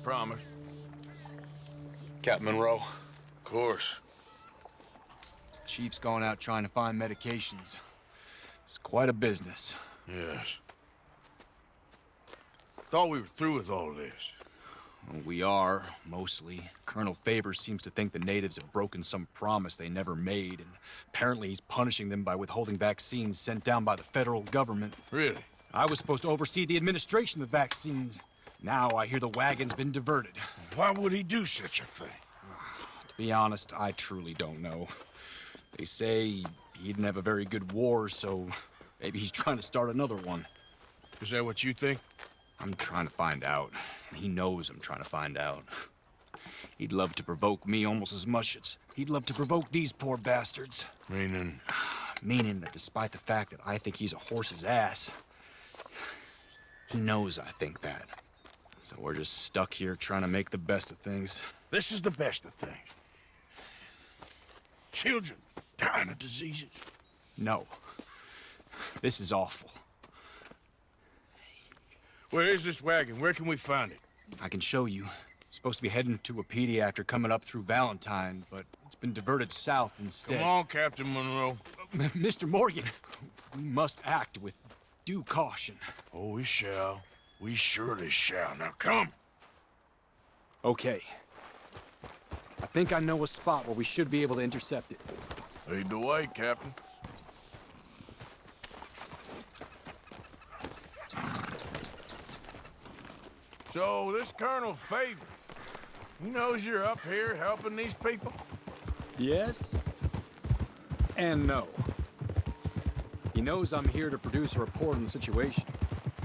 promise. Captain Monroe, Of course. Chief's gone out trying to find medications. It's quite a business. Yes. Thought we were through with all of this. Well, we are, mostly. Colonel Favors seems to think the natives have broken some promise they never made, and apparently he's punishing them by withholding vaccines sent down by the federal government. Really? I was supposed to oversee the administration of the vaccines. Now I hear the wagon's been diverted. Why would he do such a thing? To be honest, I truly don't know. They say he didn't have a very good war, so maybe he's trying to start another one. Is that what you think? I'm trying to find out. He knows I'm trying to find out. He'd love to provoke me almost as much as he'd love to provoke these poor bastards. Meaning? Meaning that despite the fact that I think he's a horse's ass, he knows I think that. So we're just stuck here trying to make the best of things. This is the best of things. Children dying of diseases. No. This is awful. Where is this wagon? Where can we find it? I can show you. Supposed to be heading to Wapiti after coming up through Valentine, but it's been diverted south instead. Come on, Captain Monroe. Mr. Morgan, we must act with due caution. Oh, we shall. We surely shall. Now come. Okay. I think I know a spot where we should be able to intercept it. Lead the way, Captain. So, this Colonel Favors, he knows you're up here helping these people? Yes and no. He knows I'm here to produce a report on the situation.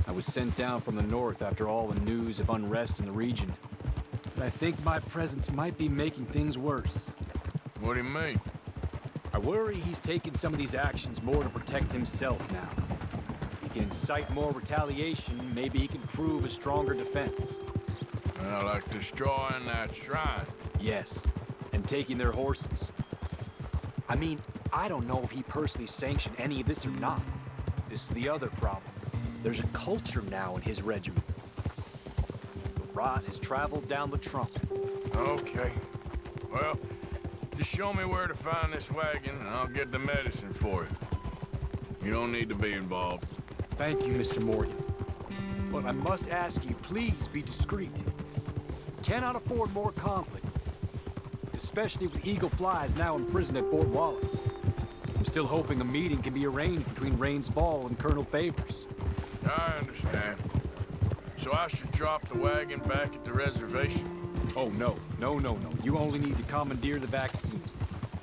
I was sent down from the north after all the news of unrest in the region. But I think my presence might be making things worse. What do you mean? I worry he's taking some of these actions more to protect himself now. He can incite more retaliation, maybe he can prove a stronger defense. Like destroying that shrine. Yes, and taking their horses. I mean, I don't know if he personally sanctioned any of this or not. This is the other problem. There's a culture now in his regiment. The rot has traveled down the trunk. Okay. Well, just show me where to find this wagon, and I'll get the medicine for you. You don't need to be involved. Thank you, Mr. Morgan. But I must ask you, please be discreet. Cannot afford more conflict. Especially with Eagle Flies now in prison at Fort Wallace. I'm still hoping a meeting can be arranged between Rains Ball and Colonel Favors. I understand. So I should drop the wagon back at the reservation? Oh, no. No. You only need to commandeer the vaccine.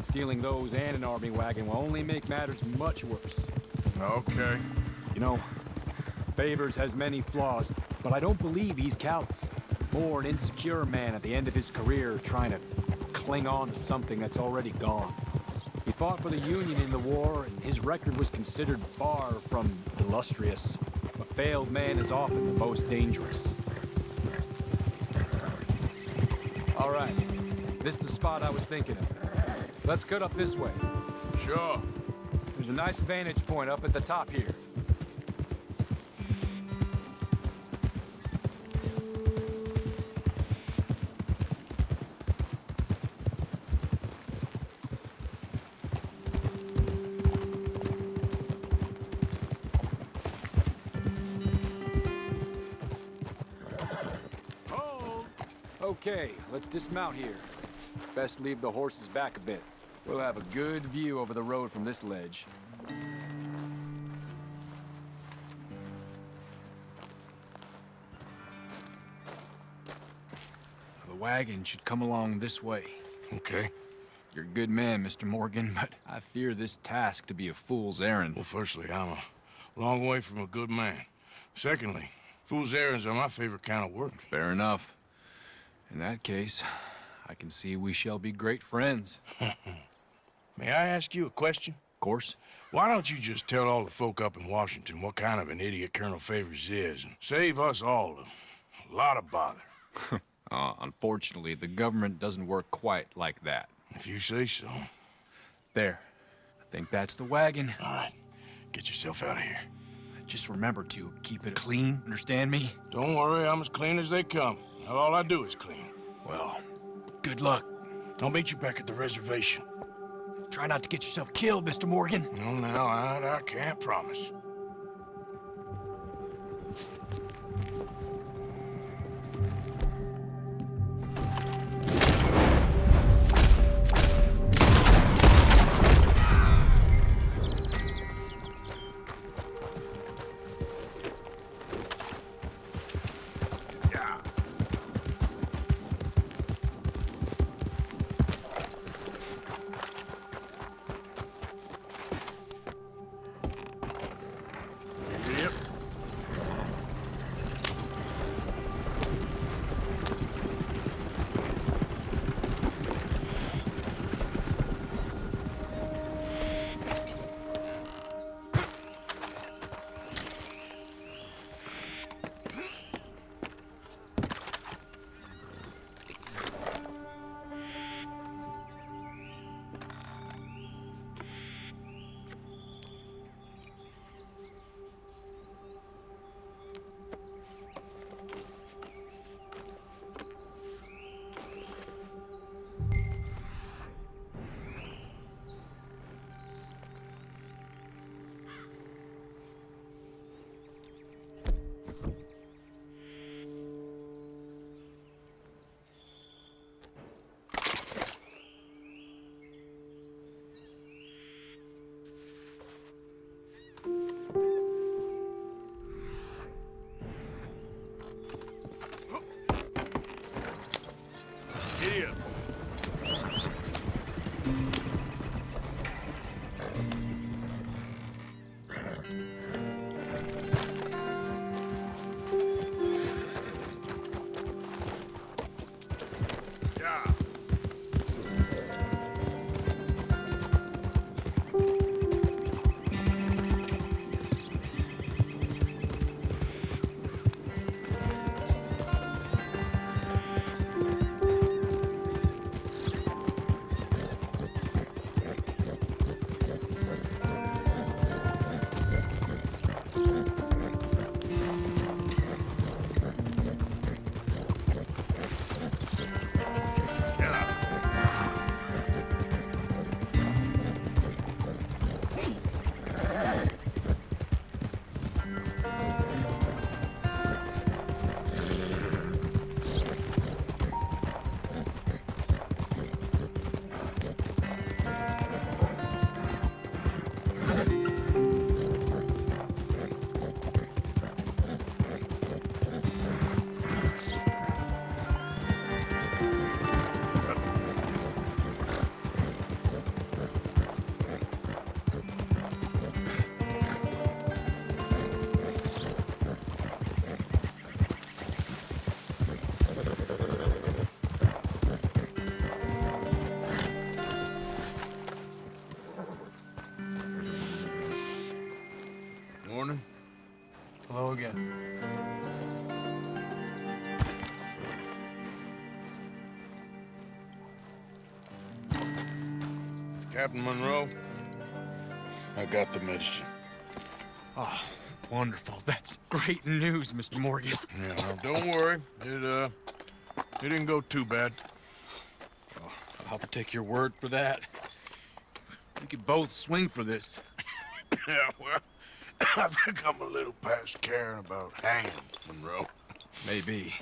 Stealing those and an army wagon will only make matters much worse. Okay. You know, Favors has many flaws, but I don't believe he's callous. More an insecure man at the end of his career trying to cling on to something that's already gone. He fought for the Union in the war, and his record was considered far from illustrious. A failed man is often the most dangerous. All right, this is the spot I was thinking of. Let's cut up this way. Sure. There's a nice vantage point up at the top here. Okay, let's dismount here. Best leave the horses back a bit. We'll have a good view over the road from this ledge. The wagon should come along this way. Okay. You're a good man, Mr. Morgan, but I fear this task to be a fool's errand. Well, firstly, I'm a long way from a good man. Secondly, fool's errands are my favorite kind of work. Fair enough. In that case, I can see we shall be great friends. May I ask you a question? Of course. Why don't you just tell all the folk up in Washington what kind of an idiot Colonel Favors is and save us all a lot of bother? Unfortunately, the government doesn't work quite like that. If you say so. There. I think that's the wagon. All right. Get yourself out of here. Just remember to keep it clean, understand me? Don't worry, I'm as clean as they come. All I do is clean. Well, good luck. I'll meet you back at the reservation. Try not to get yourself killed, Mr. Morgan. No, I can't promise. Yep. Giddy up. Yeah. Morning. Hello again. Captain Monroe, I got the medicine. Oh, wonderful. That's great news, Mr. Morgan. yeah, now don't worry. It didn't go too bad. I'll have to take your word for that. We could both swing for this. Yeah, well, I think I'm a little past caring about hanging, Monroe. Maybe.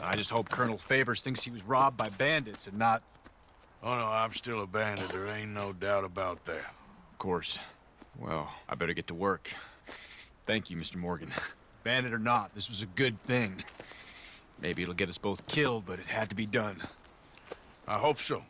I just hope Colonel Favors thinks he was robbed by bandits and not... Oh, no, I'm still a bandit. There ain't no doubt about that. Of course. Well, I better get to work. Thank you, Mr. Morgan. Bandit or not, this was a good thing. Maybe it'll get us both killed, but it had to be done. I hope so.